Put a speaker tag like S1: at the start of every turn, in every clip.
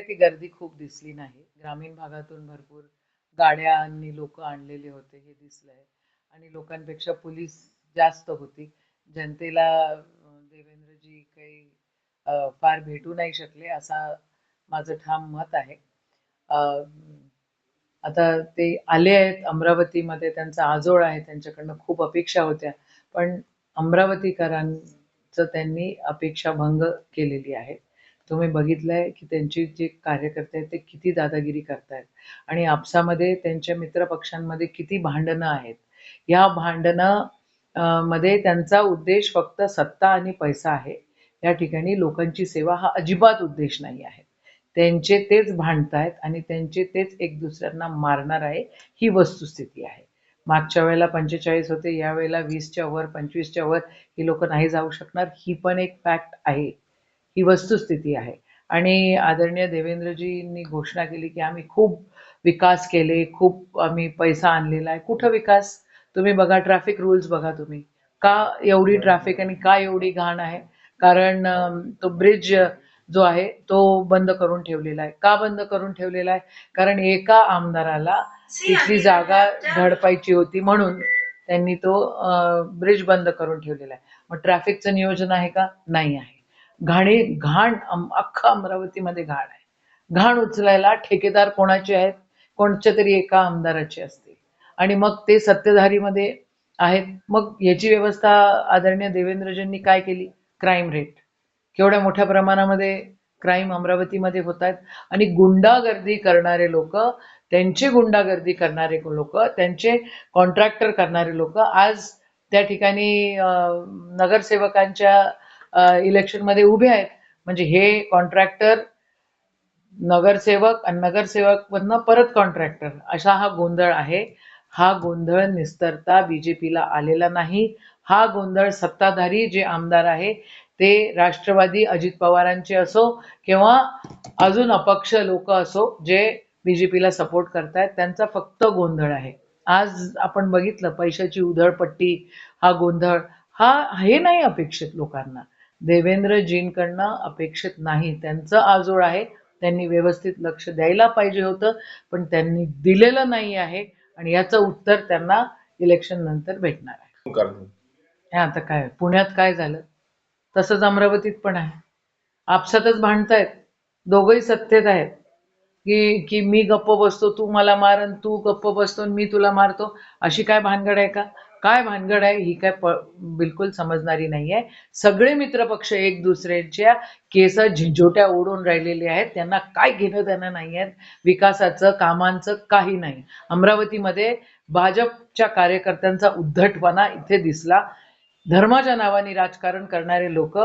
S1: ती गर्दी खूप दिसली नाही. ग्रामीण भागातून भरपूर गाड्यांनी लोक आणलेले होते हे दिसलंय आणि लोकांपेक्षा पोलीस जास्त होती. जनतेला देवेंद्रजी काही फार भेटू नाही शकले असा माझं ठाम मत आहे. अ, आता ते आले आहेत अमरावतीमध्ये, त्यांचा आजोळ आहे, त्यांच्याकडनं खूप अपेक्षा होत्या, पण अमरावतीकरांचं त्यांनी अपेक्षा भंग केलेली आहे. तुम्ही बघितलंय की त्यांची जे कार्यकर्ते आहेत ते किती दादागिरी करतायत आणि आपसामध्ये त्यांच्या मित्रपक्षांमध्ये किती भांडणं आहेत. या भांडणं मध्ये त्यांचा उद्देश फक्त सत्ता आणि पैसा आहे. या ठिकाणी लोकांची सेवा हा अजिबात उद्देश नाही आहे. त्यांचे तेच भांडतायत आणि त्यांचे तेच एक दुसऱ्यांना मारणार आहे, ही वस्तुस्थिती आहे. मागच्या वेळेला 45 होते, यावेळेला 20च्या वर 25च्या वर ही लोक नाही जाऊ शकणार, ही पण एक फॅक्ट आहे, ही वस्तुस्थिती आहे. आणि आदरणीय देवेंद्रजींनी घोषणा केली की आम्ही खूप विकास केले, खूप आम्ही पैसा आणलेला आहे. कुठं विकास? तुम्ही बघा, ट्रॅफिक रूल्स बघा तुम्ही, का एवढी ट्रॅफिक आणि का एवढी घाण आहे? कारण तो ब्रिज जो आहे तो बंद करून ठेवलेला आहे. का बंद करून ठेवलेला आहे? कारण एका आमदाराला तिथली जागा धडपायची होती म्हणून त्यांनी तो ब्रिज बंद करून ठेवलेला आहे. मग ट्रॅफिकचं नियोजन आहे का? नाही आहे. घाण अख्खं अमरावतीमध्ये घाण आहे. घाण उचलायला ठेकेदार कोणाचे आहेत? कोणत्या तरी एका आमदाराचे असतील आणि मग ते सत्तेधारीमध्ये आहेत. मग याची व्यवस्था आदरणीय देवेंद्रजींनी काय केली? क्राईम रेट केवढ्या मोठ्या प्रमाणामध्ये क्राईम अमरावतीमध्ये होत आहेत आणि गुंडागर्दी करणारे लोक, त्यांचे गुंडागर्दी करणारे लोक, त्यांचे कॉन्ट्रॅक्टर करणारे लोक आज त्या ठिकाणी नगरसेवकांच्या इलेक्शनमध्ये उभे आहेत. म्हणजे हे कॉन्ट्रॅक्टर नगरसेवक आणि नगरसेवक मधनं परत कॉन्ट्रॅक्टर, असा हा गोंधळ आहे. हा गोंधळ निस्तरता बीजेपीला आलेला नाही. हा गोंधळ सत्ताधारी जे आमदार आहे ते राष्ट्रवादी अजित पवारांचे असो किंवा अजून अपक्ष लोक असो जे बीजेपीला सपोर्ट करतायत, त्यांचा फक्त गोंधळ आहे. आज आपण बघितलं पैशाची उधळपट्टी, हा गोंधळ, हे नाही अपेक्षित लोकांना. देवेंद्रजींकडनं अपेक्षित नाही. त्यांचं आजोळ आहे, त्यांनी व्यवस्थित लक्ष द्यायला पाहिजे होतं, पण त्यांनी दिलेलं नाही आहे आणि याचं उत्तर त्यांना इलेक्शन नंतर भेटणार आहे. हे आता काय पुण्यात काय झालं तसंच अमरावतीत पण आहे. आपसातच भांडतायत, दोघंही सत्तेत आहेत की मी गप्प बसतो, तू मला मार, आणि तू गप्प बसतो मी तुला मारतो. अशी काय भानगड आहे का? काय भानगड आहे ही काय बिलकुल समजणारी नाही आहे. सगळे मित्रपक्ष एक दुसऱ्याच्या केस झिंझोट्या ओढून राहिलेले आहेत. त्यांना काय घेणं देणं नाही आहेत विकासाचं, कामांचं, काही नाही. अमरावतीमध्ये भाजपच्या कार्यकर्त्यांचा उद्धटपणा इथे दिसला. धर्माच्या नावाने राजकारण करणारे लोक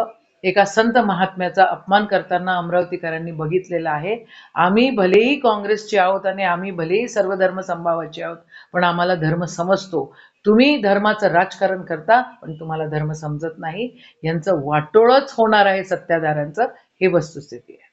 S1: एका संत महात्म्याचा अपमान करताना अमरावतीकरांनी बघितलेला आहे. आम्ही भलेही काँग्रेसचे आहोत आणि आम्ही भलेही सर्व धर्म संभावाचे आहोत, पण आम्हाला धर्म समजतो. तुम्ही धर्माचं राजकारण करता पण तुम्हाला धर्म समजत नाही. यांचं वाटोळच होणार आहे सत्ताधाऱ्यांचं, हे वस्तुस्थिती आहे.